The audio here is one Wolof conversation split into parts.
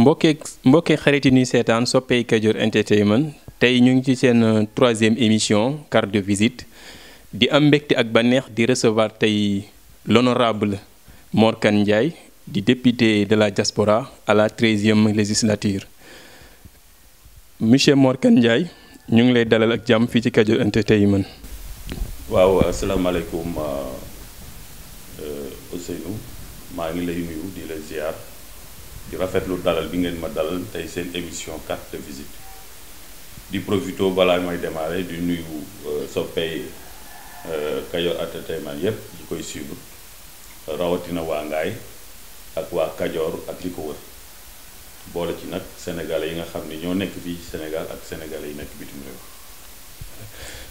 mbokkee xarit yi ñuy seetaan soppey Kajoor Entertainment tey ñu ngi ci seen troisième émission carte de visite di am mbégte ak bànneex di recevoir tey l'honorable Mor Kane Ndiaye di député de la diaspora à la 13e législature. Monsieur Mor Kane Ndiaye ñu ngi lay dalal ak jàmm fii ci Kajoor Entertainment. waaw asalaamaaleykum Ousseynou maa ngi lay nuyu di la ziar di rafetlu dalal bi ngeen ma dalal tey seen émission carte de visite di profito balaa may démarrer di nuyu soppey Kajoor Entertainment yépp di koy suivre rawatina waa Ngaay ak waa Kajoor ak li ko wër boole ci nag sénégalais yi nga xam ne ñoo nekk fii Sénégal ak sénégalais yi nekk bitim réew.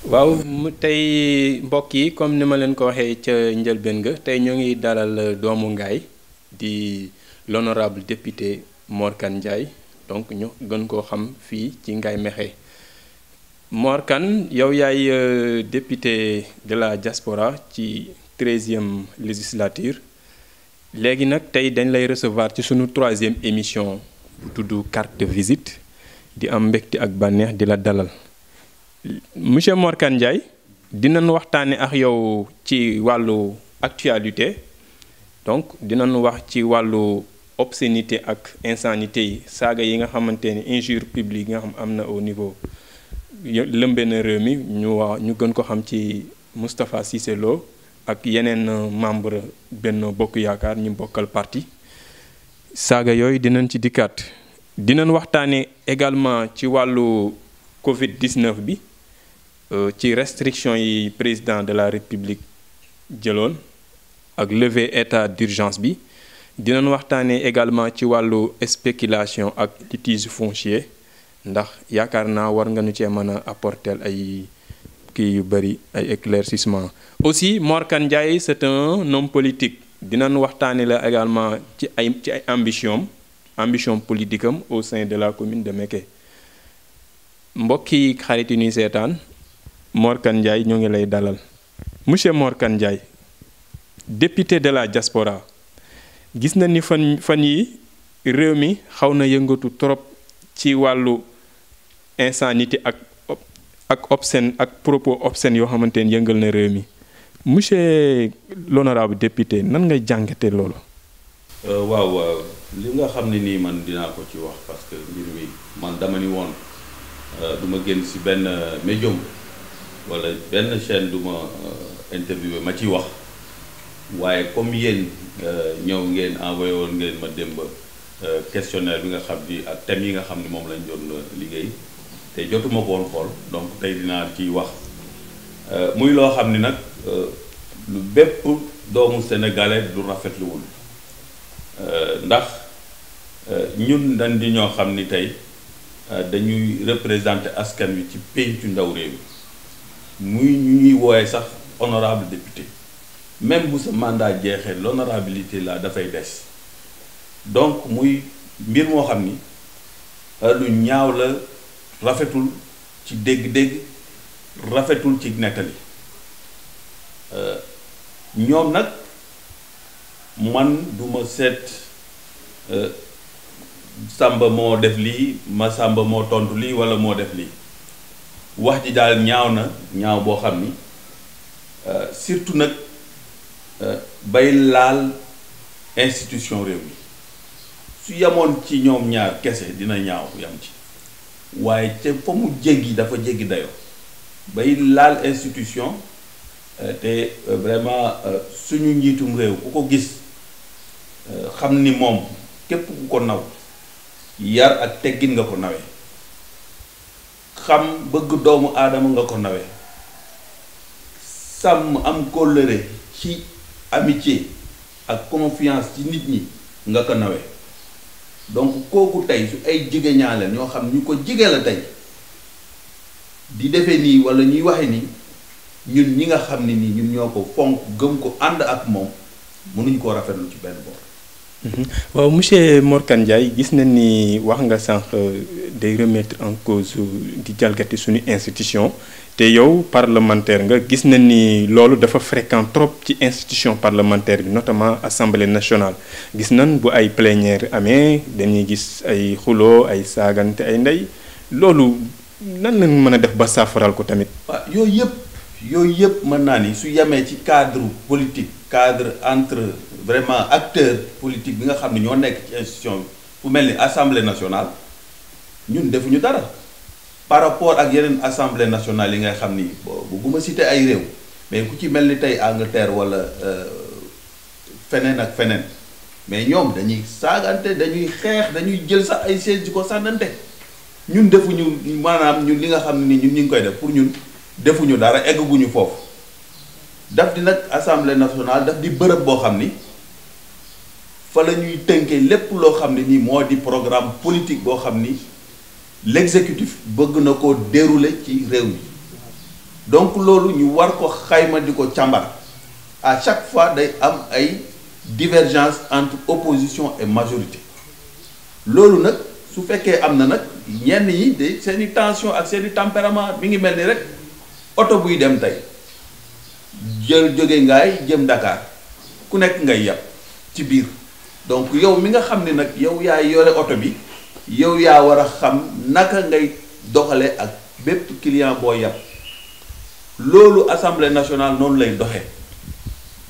waaw tey mbokk yi comme ni ma leen ko waxee ca njëlbéen nga tey ñoo ngi dalal doomu Ngaay di l'honorable député Mor Kane Ndiaye donc ñu gën koo xam fii ci Ngaye Mékhé. Mor Kane yow yaay député de la diaspora ci 13e législature léegi nag tey dañ lay recevoir ci sunu 3e émission bu tudd carte de visite di am mbégte ak bànneex di la dalal. Monsieur Mor Kane Ndiaye dinañ waxtaane ak yow ci wàllu actualité donc dinañ wax ci wàllu obscénité ak insanité yi saaga yi nga xamante ni injure publique yi nga xam am na au niveau lëmbe na réew mi ñu gën ko xam ci Moustapha Cissé Lo ak yeneen membre Benno Bokk Yaakaar ñu bokkal parti saaga yooyu dinañ ci dikkaat dinañ waxtaane également ci wàllu Covid-19 bi ci restriction yi président de la République jëloon ak lever état d'urgence bi dinañ waxtaanee également ci wàllu spéculation ak litige foncier ndax yaakaar naa war nga ñu cee mën a apporter ay kii yu bëri ay éclaircissement aussi Mor Kane Ndiaye c'est un homme politique dinañ waxtaanee la également ci ay ambition politique am au sein de la commune de Mékhé. mbokki xarit yi ñuy seetaan Mor Kane Ndiaye ñoo ngi lay dalal monsieur Mor Kane Ndiaye député de la diaspora gis na ni fan yi réew mi xaw na yëngatu trop ci wàllu insanité ak obscène ak propos obscène yoo xamante ne yëngal na réew mi monsieur l'honorable député nan ngay jàngate loolu. waaw li nga xam ne nii man dinaa ko ci wax parce que mbir mi man dama ni woon. du ma génn ci benn médium walla benn chaîne du ma interviewé ma ciy wax waaye comme yéen ñëw ngeen envoyé woon ngeen ma démb questionnaire bi nga xam ni ak thèmes yi nga xam ni moom lañ doon liggéey te jotuma ko woon xool donc tey dinaa ciy wax muy loo xam ni nag lu bépp doomu sénégalais du rafetluwul ndax ñun dañ di ñoo xam ni tey dañuy représenter askan wi ci pencu ndaw réew muy ñuy wooye sax honorable député même bu sa mandat jeexee l'honorabilité la dafay des donc muy mbir moo xam ni lu ñaaw la rafetul ci dégg-dégg rafetul ci nettali ñoom nag man duma seet Samba moo def lii ma Samba moo tontu lii walla moo def lii wax ji daal ñaaw na ñaaw boo xam ni surtout nag bay laal institution réew mi su yamoon ci ñoom ñaar kese dina ñaaw yam ci waaye ca fa mu jéggi dafa jéggi dayoo bay laal institution te vraiment suñu njiitum réew ku ko gis xam ni moom képp ku ko naw yar ak teggin nga ko nawee xam bëgg doomu aadama nga ko nawee sàmm am kóllëre ci amitié ak confiance ci nit ñi nga ko nawee donc kooku tey su ay jige ñaale ñoo xam ñu ko jige la tey di defee nii walla ñuy waxe nii ñun ñi nga xam ne nii ñun ñoo ko fonk gëm ko ànd ak moom mënuñ koo rafetlu ci benn boor waaw monsieur Mor Kane Ndiaye gis nañ ni wax nga sànq day remettre en cause di jalgati suñu institution te yow parlementaire nga gis nañ ni loolu dafa fréquent trop ci institution parlementaire bi notamment assemblée nationale gis nañ bu ay plénière amee dañuy gis ay xuloo ay saagante ay ndey loolu nan lañ mën a def ba saafaral ko tamit. waaw yooyu yëpp mën naa ni su yemee ci cadre politique cadre entre vraiment acteur politique bi nga xam ne ñoo nekk ci institution bi fu mel ni assemblée nationale ñun defuñu dara par rapport ak yeneen assemblée nationale yi ngay xam ni bugguma citer ay réew mais ku ci mel ni tey Angleterre wala feneen ak feneen mais ñoom dañuy saagante dañuy xeex dañuy jël sax ay sièges di ko sànnante ñun defuñu maanaam ñun li nga xam ni ñun ñu ngi koy def pour ñun defuñu dara egguñu foofu daf di nag assemblée nationale daf di bërëb boo xam ni fa la ñuy tënkee lépp loo xam ne nii moo di programme politique boo xam ni l'exécutif bëgg na ko dérouler ci réew mi donc loolu ñu war ko xayma di ko càmbar à chaque fois day am ay divergence entre opposition et majorité loolu nag su fekkee am na nag ñenn ñi de seeni tension ak seeni tempérament mi ngi mel ni rek oto buy dem tey jóge ngaay jëm Dakar ku nekk ngay yàpp ci biir donc yow mi nga xam ne nag yow yaay yore oto bi yow yaa war a xam naka ngay doxale ak bépp client boo yàpp loolu assemblée nationale noonu lay doxee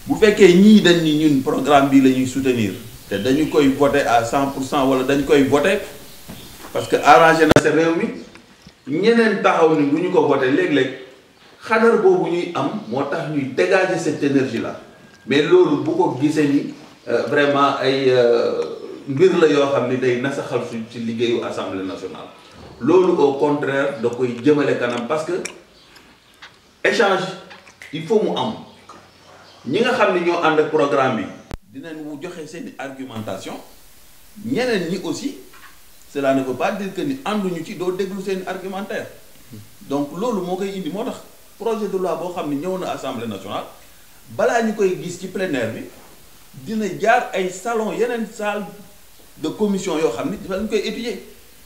bu fekkee ñii dañ ni ñun programme bi la ñuy soutenir te dañu koy voter à 100% wala dañu koy voter parce que arrangé na sa réew mi ñeneen taxaw ni du ñu ko voter léeg-léeg xadar boobu ñuy am moo tax ñuy dégager cette énergie là mais loolu bu ko gisee ni vraiment ay mbir la yoo xam ni day nasaxal su ci liggéeyu assemblée nationale loolu au contraire da koy jëmale kanam parce que échange il faut mu am ñi nga xam ni ñoo ànd ak programme bi dinañ mu joxe seeni argumentation ñeneen ñi aussi cela ne veut pas dire que ni ànduñu ci doo déglu seeni argumentaire donc loolu moo koy indi moo tax projet de loi boo xam ni ñëw na assemblée nationale balaa ñu koy gis ci plénière bi dina jaar ay salon yeneen salle de commission yoo xam ni dafa ñu koy étudier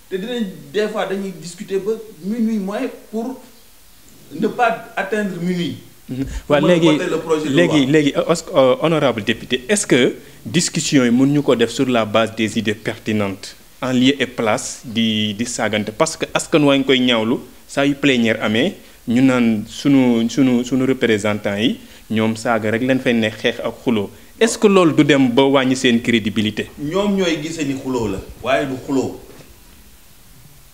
te dinañ des fois dañuy discuter ba minuit moins pour ne pas atteindre minuit. waaw léegi honorable député est-ce que discussion yi mën ñu ko def sur la base des idées pertinentes en lieu et place di saagante parce que askan waa ngi koy ñaawlu saa yu plénière amee ñu naan sunu représentants yi ñoom saaga rek leen fay ne xeex ak xuloo est-ce que loolu du dem ba wàññi seen crédibilité. ñoom ñooy gisee ni xuloo la waaye du xuloo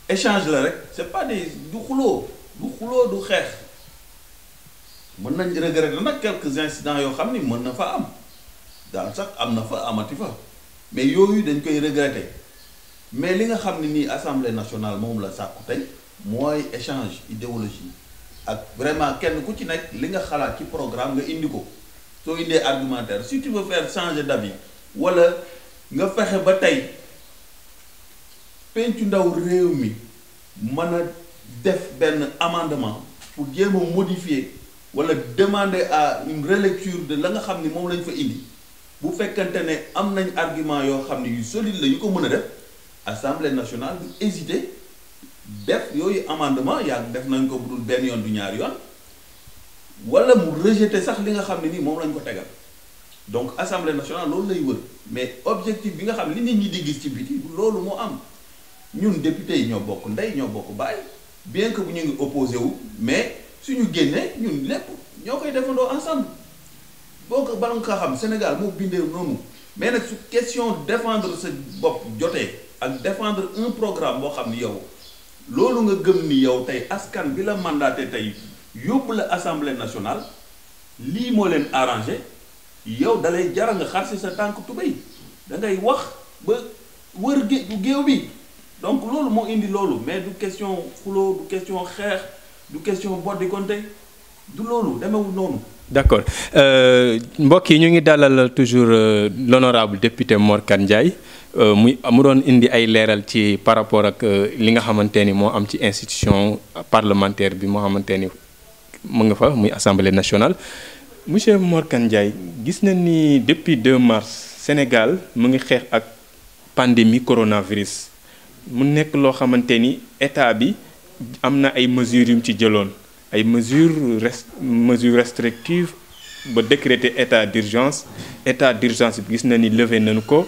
échange la rek c'est pas du xuloo du xeex mën nañ regretter nag quelques incidents yoo xam ni mën na fa am daal sax am na fa amati fa mais yooyu dañ koy regretter mais li nga xam ne nii assemblée nationale moom la sàkku tey mooy échange idéologie ak vraiment kenn ku ci nekk li nga xalaat ci programme nga indi ko soo indee argumentaire si tu veux faire changer d'avis wala nga fexe ba tey pencu ndaw réew mi mën a def benn amendement pour jéem a modifier wala demander à une relecture de la nga xam ni moom lañ fa indi bu fekkante ne am nañ argument yoo xam ne yu solide la yu ko mën a def assemblée nationale du hésiter def yooyu amendement yaa def nañ ko bu dul benn yoon du ñaari yoon wala mu rejeter sax li nga xam ne nii moom lañ ko tegal donc assemblée nationale loolu lay wër mais objectif bi nga xam ne li nit ñi di gis ci biti loolu moo am ñun député yi ñoo bokk ndey ñoo bokk baay bien que bu ñu ngi opposé wu mais suñu génnee ñun lépp ñoo koy defandoo ensemble boo ko bala nga ko xam Sénégal moo bindee noonu mais nag su question défendre sa bopp jotee ak défendre un programme boo xam ni yow loolu nga gëm ni yow tey askan bi la mandaté tey yóbbu la assemblée nationale lii moo leen arrangé yow dalay jara nga xar si sa tànk tubéy da ngay wax ba wër géew bi donc loolu moo indi loolu mais du question xuloo du question xeex du question boddi konte du loolu demewul noonu. d'accord mbokk yi ñu ngi dalal toujours l'honorable député Mor Kane Ndiaye mu doon indi ay leeral ci par rapport ak li nga xamante ni moo am ci institution parlementaire bi moo xamante ni mu nga fa muy assemblée nationale monsieur Mor Kane Ndiaye gis nañ ni depuis 2 mars Sénégal mu ngi xeex ak pandémie coronavirus mu nekk loo xamante ni état bi am na ay mesures yu mu ci jëloon ay mesures restrictives ba décréter état d'urgence bi gis na ni levé nañu ko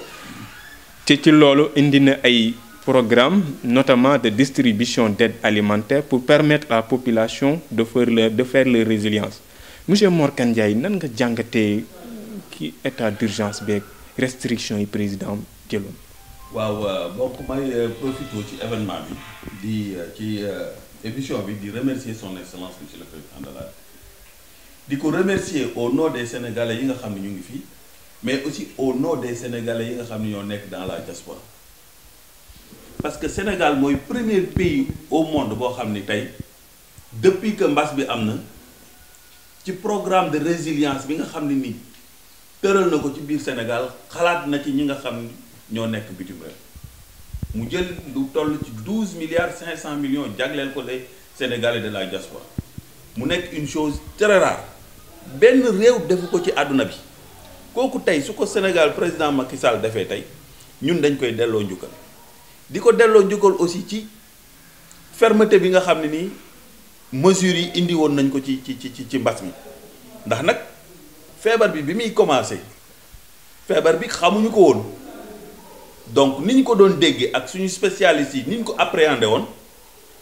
te ci loolu indi na ay programme notamment de distribution d'aide alimentaire pour permettre à la population de faire leur résilience monsieur Mor Kane Ndiaye nan nga jàngatee ki état d'urgence beeg restriction yi président jëloon. waaw donc may profité ci événement bi di ci émission bi di remercier son excellence monsieur le président de la di ko remercier au nom des sénégalais yi nga xam ne ñu ngi fii mais aussi au nom des sénégalais yi nga xam ne ñoo nekk dans la diaspora parce que Sénégal mooy premier pays au monde boo xam ni tey depuis que mbas bi am na ci programme de résilience bi nga xam ne nii tëral na ko ci biir Sénégal xalaat na ci ñi nga xam ñoo nekk bitim réew mu jël lu toll ci 12,5 milliards jagleel ko les Sénégalais de la diaspora mu nekk une chose très rare benn réew defu ko ci àdduna bi kooku tey su ko Sénégal président Macky Sall defee tey ñun dañ koy delloo njukkal di ko delloo njukkal aussi ci fermeté bi nga xam ne nii mesures yi indi woon nañ ko ci mbas mi ndax nag feebar bi muy commencé feebar bi xamuñu ko woon donc ni ñu ko doon déggee ak suñu spécialistes yi ni ñu ko appréhendé woon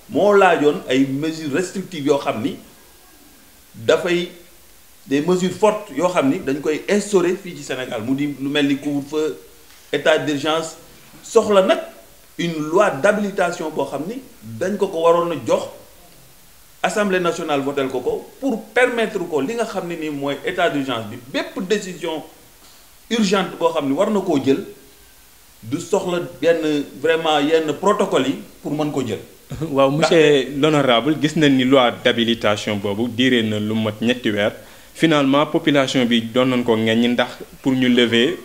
moo laajoon ay mesures restrictives yoo xam ni dafay des mesures fortes yoo xam ni dañ koy instaurer fii ci Sénégal mu di lu mel ni couvre-feu état d'urgence soxla nag une loi d'habilitation boo xam ni dañ ko waroon a jox Assemblée nationale votel ko pour permettre ko li nga xam ne nii mooy état d'urgence bi bépp décision urgente boo xam ni war na koo jël du soxla vraiment yenn protocole yi pour mën ko jël. waaw monsieur l'honorable gis nañ ni loi d'habilitation boobu diire na lu mat ñetti weer finalement population bi doon nañ ko ŋaññi ndax pour ñu lever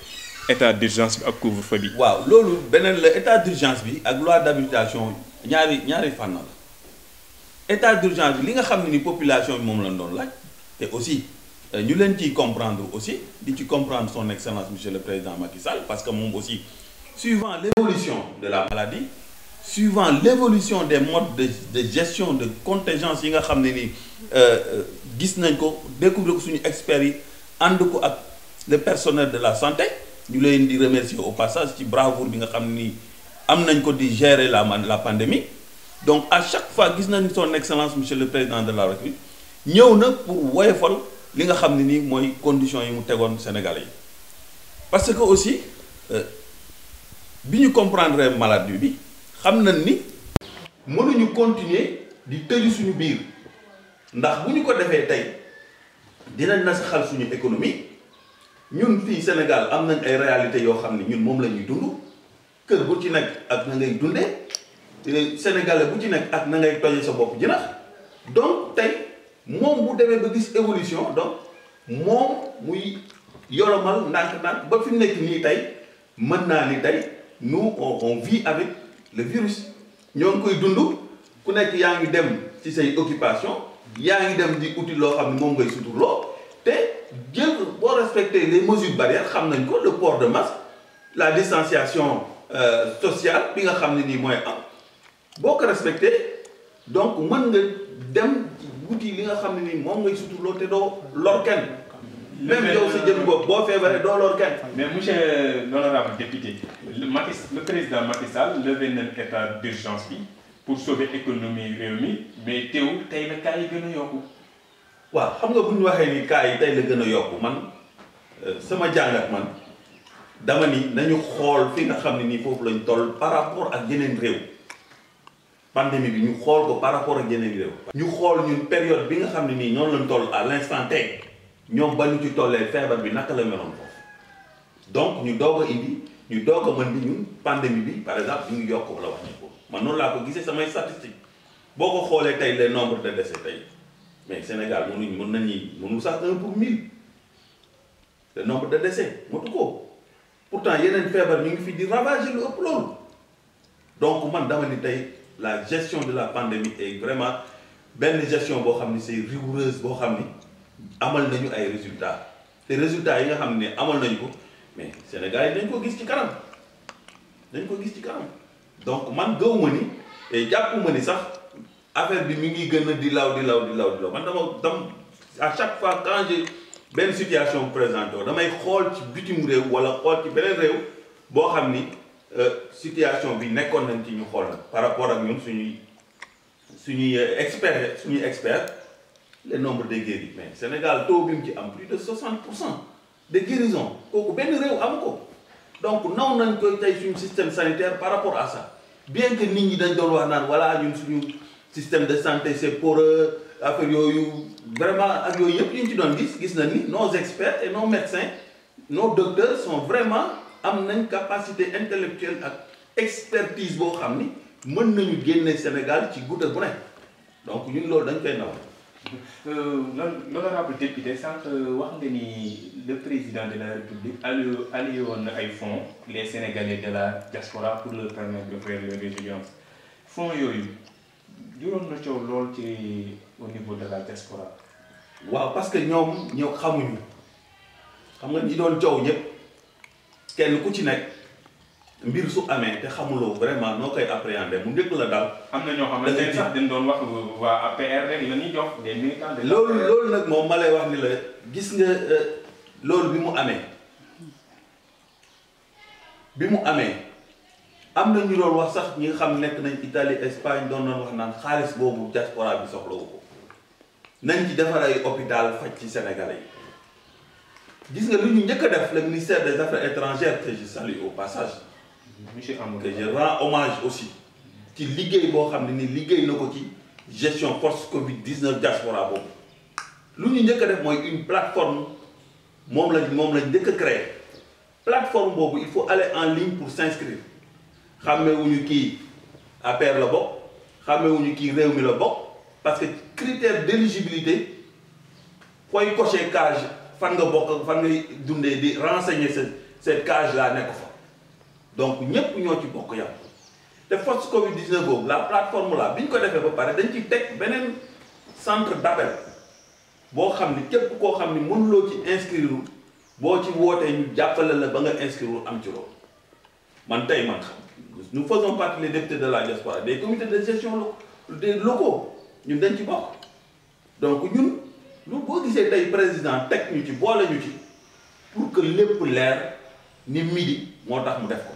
état d'urgence bi ak couvre-feu bi. waaw loolu beneen la état d'urgence bi ak loi d'habilitation ñaari fànn la. état d'urgence bi li nga xam ne ni population bi moom lañ doon laaj te aussi ñu leen ciy comprendre aussi di ci comprendre son excellence monsieur le président Macky Sall parce que moom aussi suivant l'évolution de la maladie suivant l'évolution des modes de gestion de contingence yi nga xam ne ni gis nañ ko découvrir ko suñu experts yi ànd ko ak le personnel de la santé ñu leen di remercier au passage ci bravoure bi nga xam ne ni am nañ ko di gérer la pandémie. Donc à chaque fois gis nañ son excellence monsieur le président de la République ñëw na pour woyofal li nga xam ne nii mooy conditions yi mu tegoon Sénégalais yi parce que aussi bi ñu comprendre maladie bi xam nañ ni mënuñu continuer di tëju suñu biir ndax bu ñu ko defee tey dinañ nasaxal suñu économie ñun fii Sénégal am nañ ay réalités yoo xam ne ñun moom la ñuy dund kër bu ci nekk ak na ngay dundee. Sénégalais bu ci nekk ak na ngay toje sa bopp jinax donc tey moom bu demee ba gis évolution donc moom muy yolomal ndànk-ndànk ba fi mu nekk nii tey mën naa ni tey nous on vit avec le virus ñoo ngi koy dund ku nekk yaa ngi dem ci say occupation yaa ngi dem di uti loo xam ne moom ngay suturloo te jël boo respecter les mesures barrières xam nañ ko le port de masque la distanciation sociale bi nga xam ne nii mooy am boo ko respecté donc mën nga dem wuti li nga xam ne nii moom ngay suturloo te doo lor kenn. même yow sa jëm bopp boo feebaree doo lor kenn. mais monsieur l'honorable député le président Macky Sall levé na état d'urgence bi pour sauver économie réew mi mais teewul tey la cas yi gën a yokku. waaw xam nga bu ñu waxee ni cas yi tey la gën a yokku man sama jàngat man dama ni nañu xool fi nga xam ne nii foofu lañ toll par rapport ak yeneen réew. pandémie bi ñu xool ko par rapport ak yeneen réew. ñu xool ñun période bi nga xam ne nii noonu lañ toll à l'instant T ñoom ba ñu ci tollee feebar bi naka la meloon foofu donc ñu doog a indi ñu doog a mën di ñun pandémie bi par exemple ñu ngi yokk wala wax ko man noonu laa ko gisee samay statistiques boo ko xoolee tey les nombres de décès tey mais Sénégal mënul sax 1 pour 1000 le nombre de décès motu ko pourtant yeneen feebar ñu ngi fi di ravager lu ëpp loolu donc man dama ni tey. La gestion de la pandémie est vraiment benn gestion boo xam ni c'est rigoureuse boo xam ni amal nañu ay résultats te résultats yi nga xam ne amal nañu ko mais Sénégal yi dañ ko gis ci kanam donc man gëwuma ni et jàppuma ni sax affaire bi mi ngi gën a di law man dama à chaque fois quand j'ai benn situation présenté damay xool ci bitim réew wala xool ci beneen réew boo xam ni situation bi nekkoon nañ ci ñu xool nag par rapport ak ñun suñuy expert le nombre de guéris mais Sénégal taux bi mu ci am plus de 60% de guérison kooku benn réew amu ko donc naw nañ koy tey suñu système sanitaire par rapport à ça bien que nit ñi dañ doon wax naan voilà ñun suñu système de santé c'est poreux affaire yooyu vraiment ak yooyu yëpp ñu ci doon gis nañ ni nos experts et nos médecins nos docteurs sont vraiment am nañ capacité intellectuelle ak expertise boo xam ni mën nañu génne Sénégal ci goutte bu ne donc ñun loolu dañ koy naw. L'honorable député sànq wax nga ni le président de la République allié woon na ay fonds les Sénégalais de la diaspora pour leur permettre de faire leur résilience fonds yooyu juróom na coow lool ci au niveau de la diaspora. waaw parce que ñoom xamuñu xam nga ñi doon coow ñëpp kenn ku ci nekk mbir su amee te xamuloo vraiment noo koy appréhender mu njëkk la daal. am na ñoo xamante ne sax dañ doon wax waa APR rek la ñuy jox des militants de loolu nag moom ma lay wax ni la gis nga loolu bi mu amee am na ñu doon wax sax ñi nga xam nekk nañ Italie Espagne doon nañ wax naan xaalis boobu diaspora bi soxlawu ko nañ ci defar ay hôpital faj ci Sénégalais yi gis nga lu ñu njëkk a def le ministère des Affaires étrangères que je salue au passage. monsieur Amadou que je rends hommage aussi ci liggéey boo xam ne ni liggéey na ko ci gestion post Covid 19 diaspora boobu lu ñu njëkk a def mooy une plateforme moom lañ njëkk a créer plateforme boobu il faut aller en ligne pour s'inscrire xàmmewuñu kii APR la bokk xàmmewuñu kii réew mi la bokk parce que critère d'éligibilité fooy cocher case fan nga bokk fan ngay dundee di renseigner cette case là nekk fa. donc ñëpp ñoo ci bokk yam te post Covid 19 boobu la plateforme là bi ñu ko defee ba pare dañ ci teg beneen centre d'appel boo xam ni képp koo xam ni mënuloo ci inscrire boo ci wootee ñu jàppale la ba nga inscrire am ci loolu man tey man xam nous faisons partie les députés de la diaspora des comités de gestion des locaux ñun dañ ci bokk donc ñun lu boo gisee tey président teg ñu ci boole ñu ci pour que lépp leer ni midi moo tax mu def ko.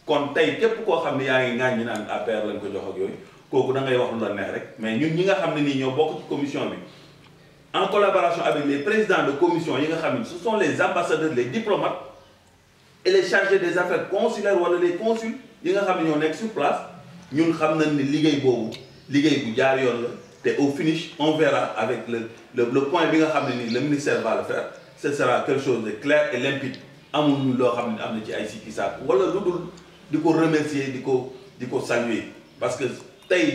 kon tey képp koo xam ne yaa ngi ŋaañ ñi naan APR lañ ko jox ak yooyu kooku da ngay wax lu la neex rek mais ñun ñi nga xam ne nii ñoo bokk ci commission bi en collaboration avec les présidents de commission yi nga xam ne ce sont les ambassadeurs les diplomates et les chargés des affaires consulaires wala les consuls yi nga xam ne ñoo nekk sur place ñun xam nañ ni liggéey boobu liggéey bu jaar yoon la te au finish on verra avec le point bi nga xam ne nii le ministère va le faire ce sera quelque chose de clair et limpide amul loo xam ne am na ci ay sikki saak wala lu dul di ko remercier di ko saluer parce que tey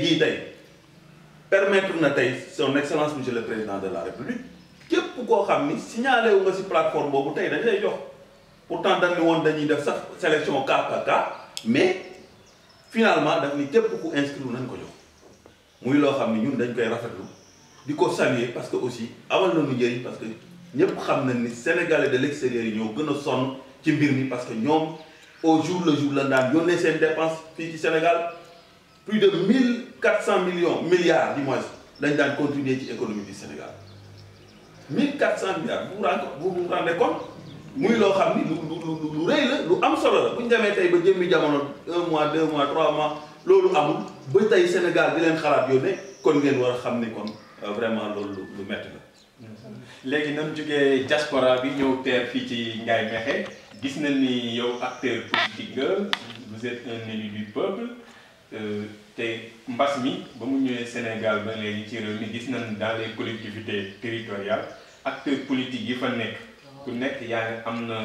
permettre na tey son excellence monsieur le président de la république képp koo xam ni signalé wu nga ci plateforme boobu tey dañ lay jox pourtant dañ ne woon dañuy def sax sélection cas par cas mais finalement daf ni képp ku inscrire nañ ko jox muy loo xam ni ñun dañ koy rafetlu di ko saluer parce que aussi amal na nu njëriñ parce que ñëpp xam nañ ni sénégalais de l'extérieur yi ñoo gën a sonn ci mbir mi parce que ñoom au jour le jour lañ daan yónnee seen dépense fii ci Sénégal plus de 1400 milliards du moins lañ daan contribuer ci économie du Sénégal 1400 milliards vous vous rendez compte muy loo xam ni lu rëy la lu am solo la bu ñu demee tey ba jëmmi jamono 1 mois 2 mois 3 mois loolu amul ba tey Sénégal di leen xalaat yónnee kon ngeen war a xam ni kon vraiment loolu lu métti la. léegi nan jógee diaspora bi ñëw teer fii ci Ngaye Mékhé gis nañ ni yow acteur politique nga vous êtes un élu du peuple te mbas mi ba mu ñëwee Sénégal ba léegi ci réew mi gis nañ dans les collectivités territoriales acteurs politiques yi fa nekk ku nekk yaa ngi am na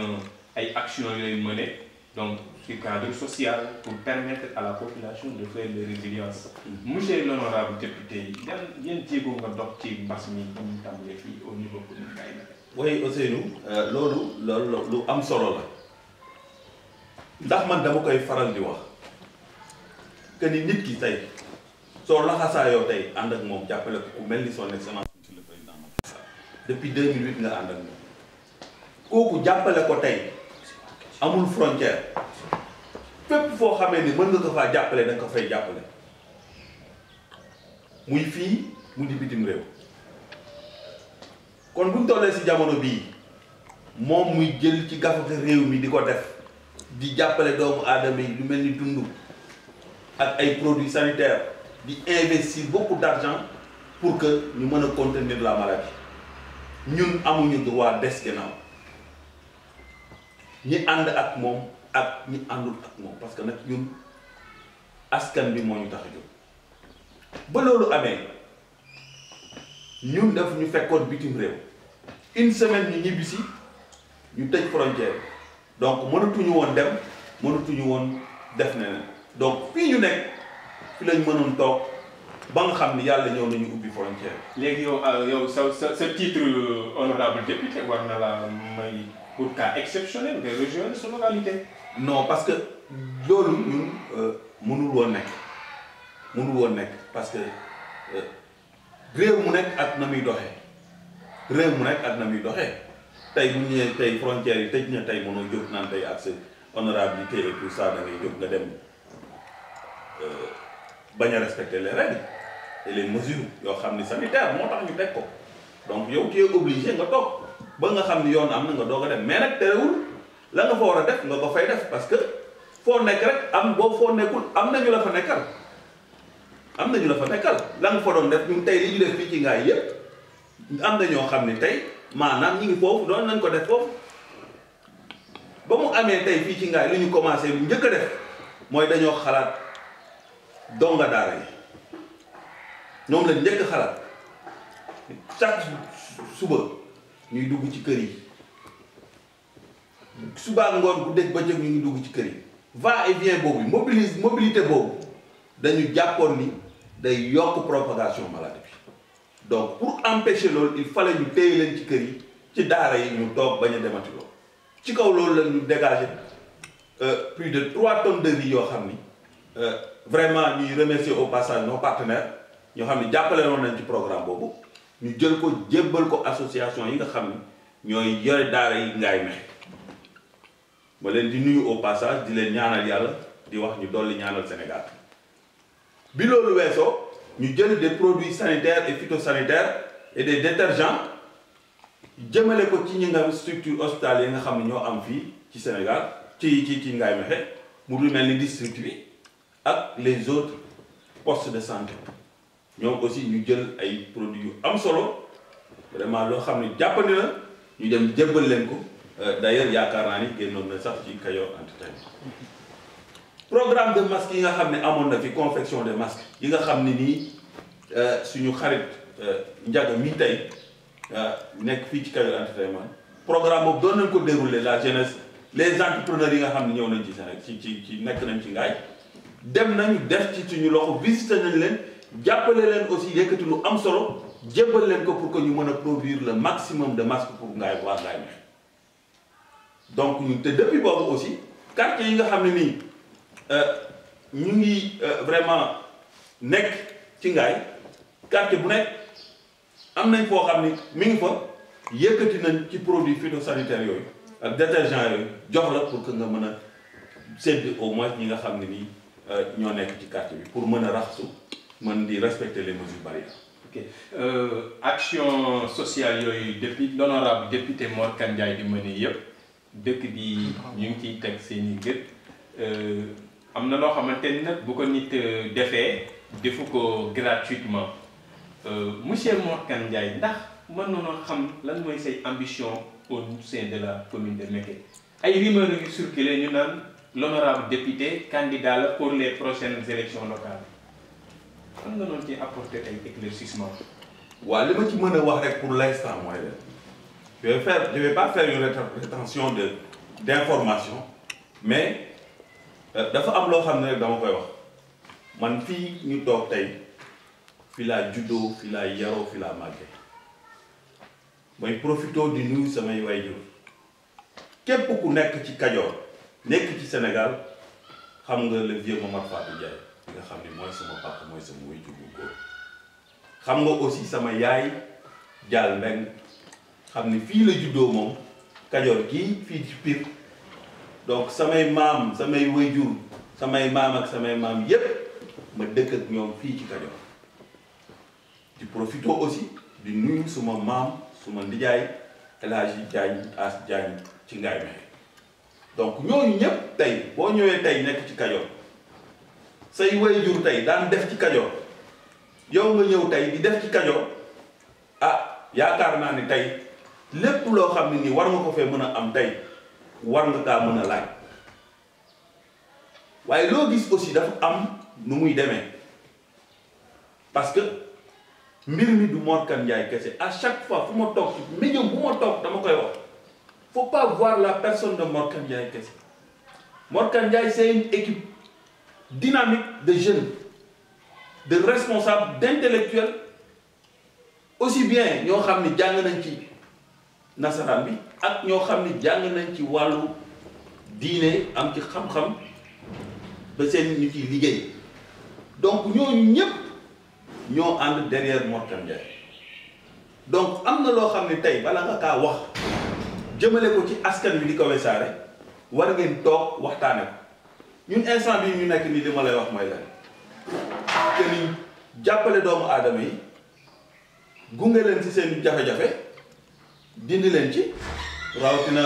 ay actions yooyu mené donc sur cadre social pour permettre à la population de faire de résilience. monsieur l'honorable député yan jéego nga dox ci mbas mi ba mu tàmbalee fii au niveau de Ngaye Mékhé. oui Ousseynou loolu lu am solo la ndax man dama koy faral di wax que ni nit ki tey soo laxasaayoo tey ànd ak moom jàppale ko ku mel ni son excellence monsieur le président Macky Sall depuis 2008 nga ànd ak moom kooku jàppale ko tey amul frontière fépp foo xamee ni mën nga ko faa jàppale da nga ko fay jàppale muy fii mu di bitim réew kon buñ tollee ci jamono bii moom muy jël ci gafaka réew mi di ko def di jàppale doomu aadama yi lu mel ni dund ak ay produits sanitaires di investir beaucoup d'argent pour que ñu mën a contenir la maladie ñun amuñu droit des gannaaw ñi ànd ak moom ak ñi àndul ak moom parce que nag ñun askan bi moo ñu tax a jóg ba loolu amee ñun daf ñu fekkoon bitim réew une semaine ñu ñibbisi ñu tëj frontière donc mënatuñu woon dem mënatuñu woon def neneen donc fii ñu nekk fi lañ mënoon toog ba nga xam ni yàlla ñëw nañu ubbi frontière. léegi yow sa titre honorable député war na la may pour cas exceptionnel nga rejoindre sa localité. non parce que loolu ñun mënul woon nekk parce que réew mu nekk ak na muy doxee tey bu ñu ñëwee tey frontières yi tëj na tey mënoo jóg naan tey ak sa honorabilité et tout ça da ngay jóg nga dem bañ a respecter les règles et les mesures yoo xam ni sanitaire moo tax ñu teg ko donc yow tu es obligé nga toog ba nga xam ni yoon am na nga doog a dem mais nag terewul la nga fa war a def nga ko fay def parce que foo nekk rek boo foo nekkul am nañu la fa nekkal la nga fa doon def ñun tey li ñu def fii ci ngaay yëpp am na ñoo xam ne tey maanaam ñi ngi foofu doon nañ ko def foofu ba mu amee tey fii ci ngaay li ñu commencé lu njëkk a def mooy dañoo xalaat donga daara yi ñoom lañ njëkk xalaat chaque suba ñuy dugg ci kër yi suba ngoon bu dégg bëccëg ñu ngi dugg ci kër yi va et vient boobu mobilité boobu dañu jàppoon ni day yokk propagation maladie bi donc pour empêcher loolu il fallait ñu téye leen ci kër yi ci daara yi ñu toog bañ a demati loolu ci kaw loolu la ñu dégager plus de 3 tonnes de riz yoo xam ni vraiment ñuy remercier au passage nos partenaires ñoo xam ne jàppale woon nañ ci programme boobu ñu jël ko jébbal ko association yi nga xam ni ñooy yore daara yi Ngaye Mékhé ma leen di nuyu au passage di leen ñaanal yàlla di wax ñu dolli ñaanal Sénégal bi loolu weesoo ñu jël des produits sanitaires et phytosanitaires et des détergents jëmale ko ci ñi nga structure hospitalière yi nga xam ne ñoo am fii ci Sénégal ci Ngaye Mékhé mu dul mel ni district bi ak les autres postes de santé ñoom aussi ñu jël ay produits yu am solo vraiment loo xam ne jàppandi na ñu dem jébbal leen ko d'ailleurs yaakaar naa ni génnoon na sax ci Kayor Entertainment programme de masques yi nga xam ne amoon na fi confection de masques yi nga xam ne nii suñu xarit Ndiaga mii tey nekk fii ci Kayor Entertainment programme boobu doon nañ ko dérouler la jeunesse les entrepreneurs yi nga xam ne ñëw nañ ci Sénégal ci nekk nañ ci Ngaye dem nañu def ci suñu loxo visité nañ leen jàppale leen aussi yëkkati lu am solo jébbal leen ko pour que ñu mën a produire le maximum de masques pour Ngaye waa Ngaye Mékhé donc ñu te depuis boobu aussi quartier yi nga xam ne nii ñu ngi vraiment nekk ci Ngaye quartier bu nekk am nañ foo xam ni mi ngi fa yëkkati nañ ci produits phytosanitaires yooyu ak détergents yooyu jox la pour que nga mën a sédd au moins ñi nga xam ne nii ñoo nekk ci quartier bi pour mën a raxasu mën di respecter les mesures barrières. ok action sociale yooyu depuis l'honorable député Mor Kane Ndiaye di mëne yëpp dëkk bi ñu ngi ciy teg seen i gët am na loo xamante ni nag bu ko nit defee defu ko gratuitement monsieur Mor Kane Ndiaye ndax mën nañoo xam lan mooy say ambition au sein de la commune de Mékhé ay rumeurs yu circulé ñu naan l'honorable député candidat la pour les prochaines élections locales xam nga noonu ci apporter ay éclaircissement. waaw li ma ci mën a wax rek pour l'instant mooy la je vais pas faire une rétention d'information mais dafa am loo xam ne rek dama koy wax man fii ñu toog tey fi laa juddoo fi laa yaroo fi laa màggee mooy profito di nuyu samay waajur képp ku nekk ci Kajoor nekk ci Sénégal xam nga le vieux Momar Fatou Ndiaye bi nga xam ne mooy sama papa mooy sama waajur bu góor xam nga aussi sama yaay Dial Mbeng xam ni fii la juddoo moom Kajoor gii fii ci Pire donc samay maam samay wayjur samay maam ak samay maam yépp ma dëkk ak ñoom fii ci Kajoor di profito aussi di nuyu suma maam suma ndijaay El Hadji Diagne As Diagne ci Ngaye Mékhé donc ñooñu ñëpp tey boo ñëwee tey nekk ci Kajoor say wayjur tey daan def ci Kajoor yow nga ñëw tey di def ci Kajoor ah yaakaar naa ni tey lépp loo xam ne nii war nga ko fee mën a am tey war nga kaa mën a laaj waaye loo gis aussi dafa am nu muy demee parce que mbir mi du Mor Kane Ndiaye kese à chaque fois fu ma toog ci médium bu ma toog dama koy wax faut pas voir la personne de Mor Kane Ndiaye kese Mor Kane Ndiaye c'est une équipe dynamique de jeunes de responsables d'intellectuels aussi bien ñoo xam ni jàng nañ ci nasaraan bi ak ñoo xam ni jàng nañ ci wàllu diine am ci xam-xam ba seen ñu ciy liggéey donc ñooñu ñëpp ñoo ànd derrière Mor Kane Ndiaye donc am na loo xam ne tey bala nga kaa wax jëmale ko ci askan wi di ko wesaare war ngeen toog waxtaane ko ñun instant bi ñu nekk nii li ma lay wax mooy lan te ni jàppale doomu aadama yi gunge leen ci seen jafe-jafe dindi leen ci rawatina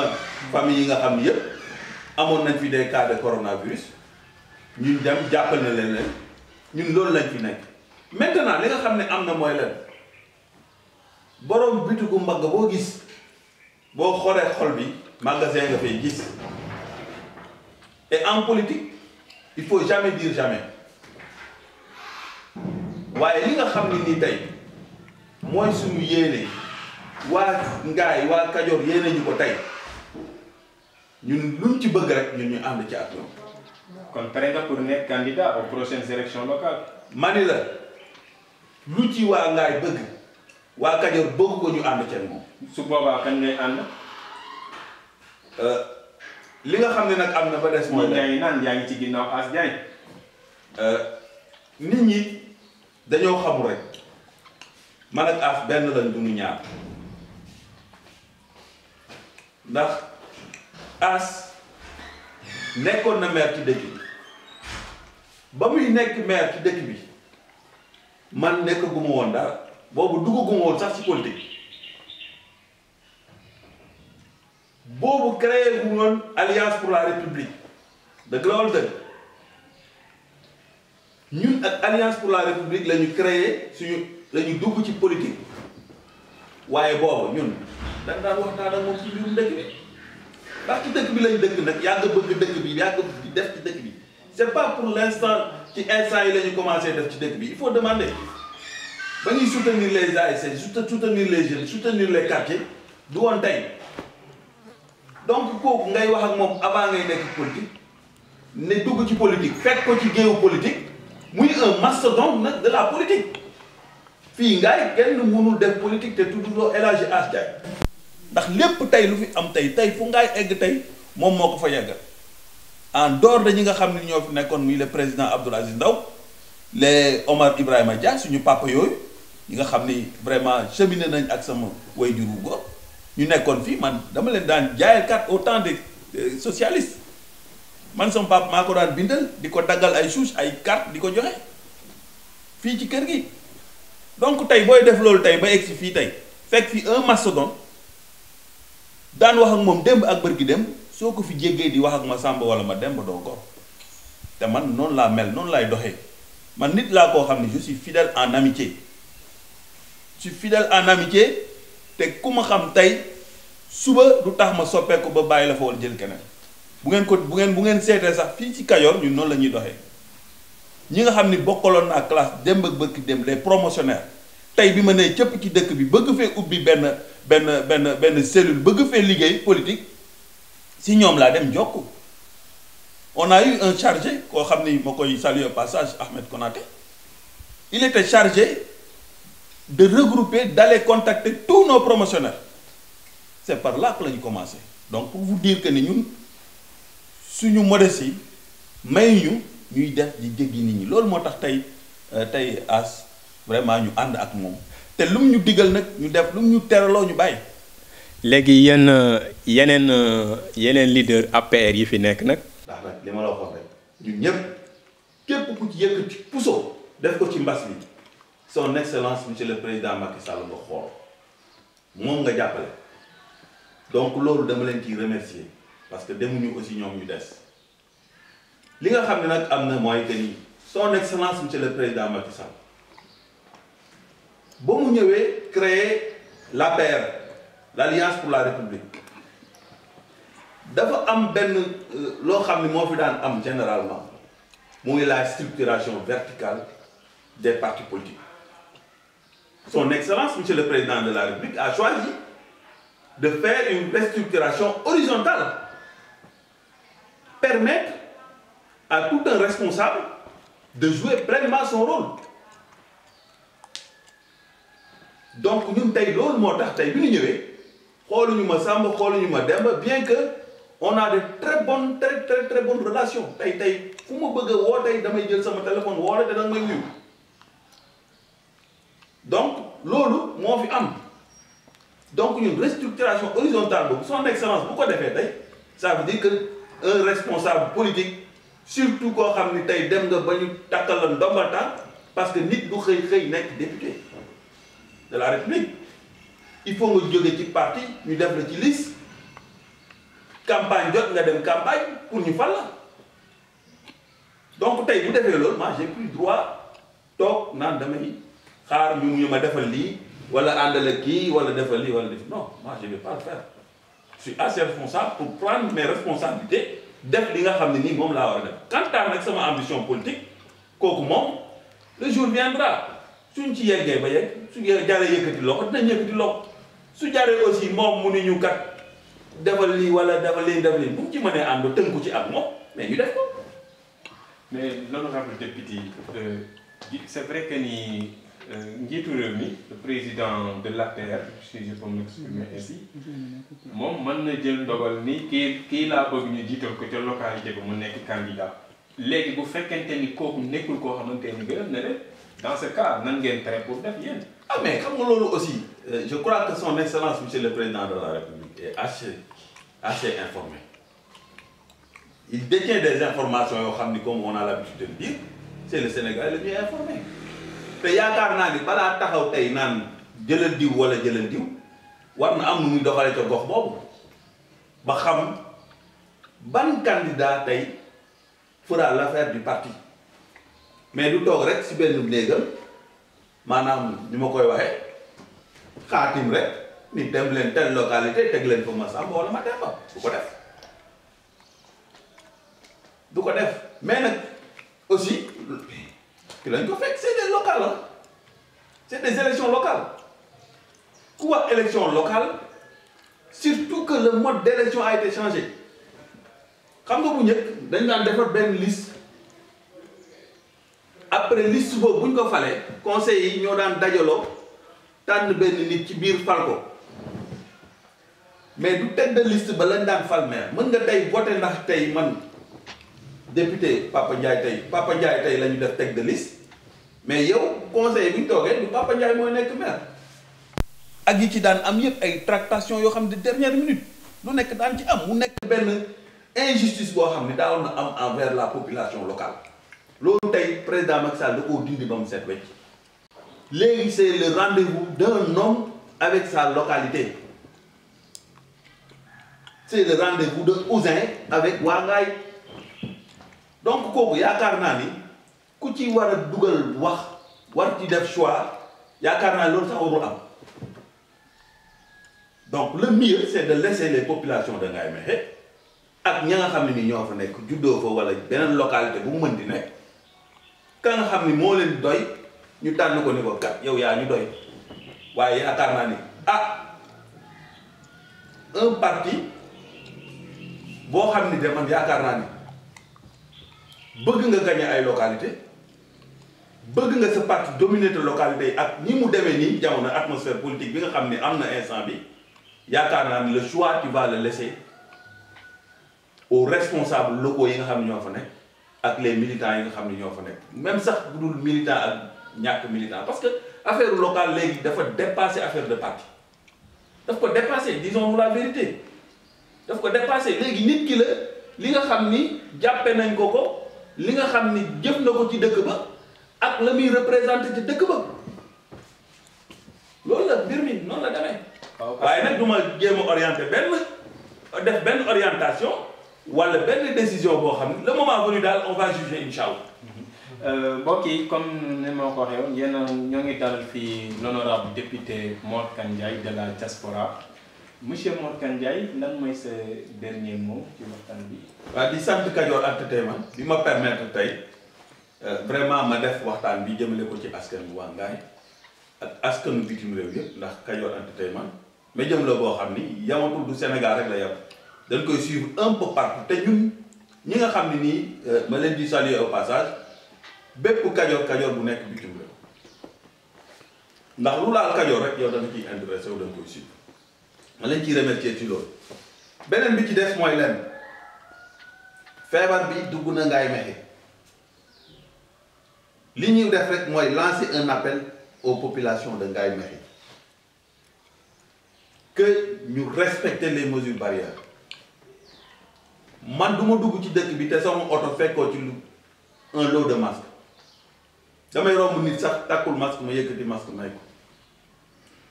famille yi nga xam ni yëpp amoon nañ fi des cas de coronavirus ñun dem jàppal na leen ñun loolu lañ fi nekk maintenant li nga xam ne am na mooy leen borom bitigu mbagg boo gis boo xoolee xol bi magasin nga fay gis et en politique il faut jamais dire jamais waaye li nga xam ne nii tey mooy suñu yéene waa Ngaye waa Kajoor yéene ñu ko tey ñun luñ ci bëgg rek ñun ñu ànd ci ak ñoom. kon pare nga pour nekk candidat aux prochaines élections locales. mani la lu ci waa Ngaye bëgg waa Kajoor bëgg ko ñu ànd ci ak moom. su boobaa kañ ngay ànd. li nga xam ne nag am na ba des. mooy yaa ngi naan yaa ngi ci ginnaaw As Diagne. nit ñi dañoo xamul rek man ak As benn lañ du ñu ñaar ndax As nekkoon na maire ci dëkk bi ba muy nekk maire ci dëkk bi man nekk gu ma woon dara boobu duggaguma woon sax ci politique boobu créé gu woon alliance pour la république dëgg la wala dëgg ñun ak alliance pour la république la ñu créé suñu la ñu dugg ci politique waaye boobu ñun dañ daan waxtaan ak moom ci mbirum dëkk bi ndax ci dëkk bi lañ dëkk nag yàgg bëgg dëkk bi yàgg di def ci dëkk bi c'est pas pour l'instant ci instant yi la ñu commencé def ci dëkk bi il faut demander ba ñuy soutenir les ASC soutenir les jeunes soutenir les quartiers du woon tey donc kooku ngay wax ak moom avant ngay nekk politique ne dugg ci politique fekk ko ci géewu politique muy un mastodonte nag de la politique fii Ngaye kenn mënul def politique te tuddoo El Hadji As Diagne ndax lépp tey lu fi am tey fu Ngaye egg tey moom moo ko fa yeggal en dehors de ñi nga xam ne ñoo fi nekkoon muy le président Abdoul Aziz Ndaw les Omar Ibrahima Dia suñu papa yooyu ñi nga xam ni vraiment cheminé nañ ak sama waajur wu góor ñu nekkoon fii man dama leen daan jaayal carte au temps des socialistes man sama papa maa ko daan bindal di ko daggal ay souche ay carte di ko joxe fii ci kër gi donc tey booy def loolu tey ba egg si fii tey fekk fi un mastodonte daan wax ak moom démb ak bërki démb soo ko fi jéggee di wax ak ma Samba wala ma Demba doo gor te man noonu laa mel noonu laay doxee man nit laa koo xam ne je suis fidèle en amitié je suis fidèle en amitié te ku ma xam tey suba du tax ma soppeeku ba bàyyi la fa wala jël keneen bu ngeen seetee sax fii ci Kajoor ñun noonu la ñuy doxee ñi nga xam ni bokkaloon naa classe démb ak bërki démb les promotionnaires tey bi ma nee cëpp ci dëkk bi bëgg fee ubbi benn cellule bëgg fee liggéey politique si ñoom laa dem jokk on a eu un chargé koo xam ni ma koy saluer au passage Ahmed Konaté il était chargé de regrouper d'aller contacter tous nos promotionnaires c'est par là que la ñu commencé donc pour vous dire que ni ñun suñu modestie may ñuy def di jéggi nit ñi loolu moo tax tey As vraiment ñu ànd ak moom te lum ñu digal nag ñu def lum ñu teraloo ñu bàyyi léegi yeneen leader APR yi fi nekk nag. ndax nag li ma la waxoon rek ñun ñëpp képp ku ci yëkkati puso def ko ci mbas bi son excellence monsieur le président Macky Sall nga xool moom nga jàppale donc loolu dama leen ciy remercier parce que demuñu aussi ñoom ñu des li nga xam ne nag am na mooy que ni son excellence monsieur le président Macky Sall ba mu ñëwee créer l'APR l'Alliance pour la République dafa am benn loo xam ne moo fi daan am généralement muy la structuration verticale des partis politiques. Son Excellence, Monsieur le Président de la République, a choisi de faire une restructuration horizontale. Permettre à tout un responsable de jouer pleinement son rôle. Donc, nous avons bien que on a de très bonnes relations. Donc, lolu mo fi am. Donc une restructuration horizontale, son excellence, pourquoi de fait, ça veut dire que un responsable politique, surtout quand on est dem nga bañu takal ndombata parce que nit du xey nek député de la République. Il faut nga joggé ci parti, ñu def la ci liste. Campagne jot nga dem campagne pour ñu fal la. Donc tay bu défé lolu, moi j'ai plus droit tok nan damay xaar ñu ma defal lii wala àndale kii wala defal lii wala def non moi je vais pas le faire je suis assez responsable pour prendre mes responsabilités def li nga xam ne nii moom laa war a def quant à nag sama ambition politique kooku moom le jour viendra suñ ci yeggee ba yegg su jaree yëkkati loxo dinañ yëkkati loxo su jaree aussi moom mu ni ñu kat defal lii wala defal lii def lii bu ci mënee ànd tënku ci ak moom mais ñu def ko. Mais l'honorable député c'est vrai que ni njiitu réew mi le président de l'APR si je peux m'exprimer ainsi moom mën na jël ndogal ni kii laa bëgg ñu jiital ko ca localité ba mu nekk candidat léegi bu fekkente ni kooku nekkul koo xamante ni gërëm na leen dans ce cas nan ngeen prêt pour def yéen. Ah mais xam nga loolu aussi je crois que son excellence monsieur le président de la République est assez informé. Il détient des informations yoo xam ni comme on a l'habitude de le dire c'est le Sénégal le mieux informé. te yaakaar naa ni balaa taxaw tey naan jëlal diw wala jëlal diw war na am nu muy doxalee ca gox boobu ba xam ban candidat tey fera l'affaire du parti mais du toog rek si benn néegam maanaam ni ma koy waxee xaatim rek ni dem leen telle localité teg leen fa ma Samba wala ma Demba du ko def mais nag aussi c'est des locales, c'est des élections locales. Quoi élection locale? Surtout que le mode d'élection a été changé. Quand vous avez fait une liste, après liste, si vous avez fait conseil, nous avons fait une falco. Mais du tête de liste, vous avez fait le maire. Vous avez voté dans député Papa Ndiaye tay lañu def tête de liste mais yow conseil bi ñu toogee du Papa Ndiaye mooy nekk maire ak yi ci daan am yëpp ay tractations yoo xam ne dernière minute lu nekk daan ci am mu nekk benn injustice boo xam ne daawoon na am envers la population locale loolu tey président Macky Sall da koo dindi ba mu set wecc léegi c'est le rendez-vous d'un homme avec sa localité c'est le rendez-vous de Ousin avec waa Ngaye. Donc kooku yaakaar naa ni ku ci war a dugal wax war ci def choix yaakaar naa loolu sax warul am donc le mieux c'est de laisser les populations de Ngaye Mékhé ak ña nga xam ne ni ñoo fa nekk juddoo fa wala beneen localité bu mu mën di nekk ka nga xam ni moo leen doy ñu tànn ko ni ko kat yow yaa ñu doy waaye yaakaar naa ni un parti boo xam ni de man yaakaar naa ni bëgg nga gagner ay localité bëgg nga sa parti dominer te localité ak ni mu demee nii jamono atmosphère politique bi nga xam ne am na instant bi yaakaar naa ni le choix tu vas le laisser aux responsables locaux yi nga xam ne ñoo fa nekk ak les militants yi nga xam ne ñoo fa nekk même sax bu dul militant ak ñàkk militant parce que affaire locale léegi dafa dépasser affaire de parti daf ko dépassé, disons-nous la vérité. Daf ko dépassé léegi nit ki la li nga xam ni jàppe nañ ko ko li nga xam ni jëf na ko ci dëkk ba ak la muy représenté ci dëkk ba loolu la mbir mi noonu la demee. waaye nag du ma jéem a orienté def benn orientation wala benn décision boo xam ne le moment venu daal on va juger incha allah. mbokk yi comme ni ma ko waxee woon yéen ñoo ngi dalal fii l'honorable député Mor Kane Ndiaye de la diaspora monsieur Mor Kane Ndiaye lan mooy sa dernier mot ci waxtaan bi. waaw di sant Kajoor Entertainment bi ma permettre tey vraiment ma def waxtaan bi jëmale ko ci askan bu waa Ngaye ak askanu bitim réew yëpp ndax Kajoor Entertainment médium la boo xam ni yamatul du Sénégal rek la yam dañ koy suivre un peu partout te ñun ñi nga xam ne nii ma leen di saluer au passage bépp Kajoor bu nekk bitim réew ndax lu laal Kajoor rek yow da nga ciy intéressé wu da nga koy suivre ma leen ciy remercier ci loolu. beneen bi ci des mooy lenn feebar bi dugg na Ngaye Mékhé li ñuy def rek mooy lancer un appel aux populations de Ngaye Mékhé que ñu respecter les mesures barrières man du ma dugg ci dëkk bi te sama oto fekkoo ci un lot de masque damay romb nit sax takkul masque ma yëkkati masque may ko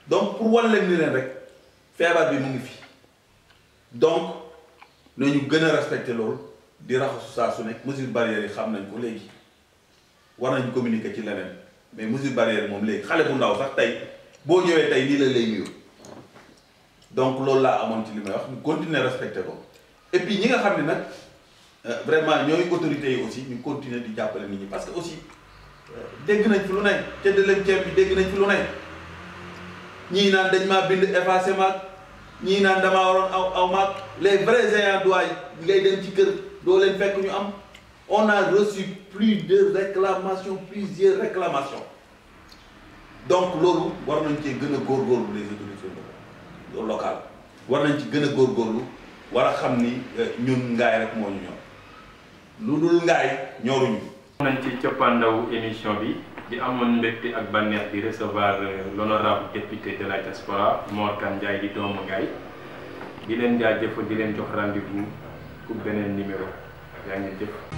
donc pour wan leen ni leen rek feebar bi mu ngi fi donc nañu gën a respecter loolu di raxasu saa su nekk mesure barrière yi xam nañ ko léegi war nañu communiquer ci leneen mais mesure barrière moom léegi xale bu ndaw sax tey boo ñëwee tey lii la lay nuyu donc loolu laa amoon ci li may wax ñu continuer respecter ko et puis ñi nga xam ne nag vraiment ñooy autorités yi aussi ñu continuer di jàppale nit ñi parce que aussi dégg nañ fi lu ne cëdd leen ceeb bi dégg nañ fi lu ne ñii naan dañ maa bind effacé maag ñii naan damaa waroon aw maag les vrais ayants droit ngay dem ci kër doo leen fekk ñu am on a reçu plusieurs réclamations donc loolu war nañ cee gën a góorgóorlu les autorités locales war nañ ci gën a góorgóorlu war a xam ni ñun Ngaye rek moo ñu ñor lu dul Ngaye ñoruñu. nañ ci coppaandawu émission bi di amoon mbégte ak bànneex di recevoir l'honorable député de la diaspora Mor Kane Ndiaye di doomu Ngaye di leen jaajëfal di leen jox rendez-vous pour beneen numéro yaa ngi jëf.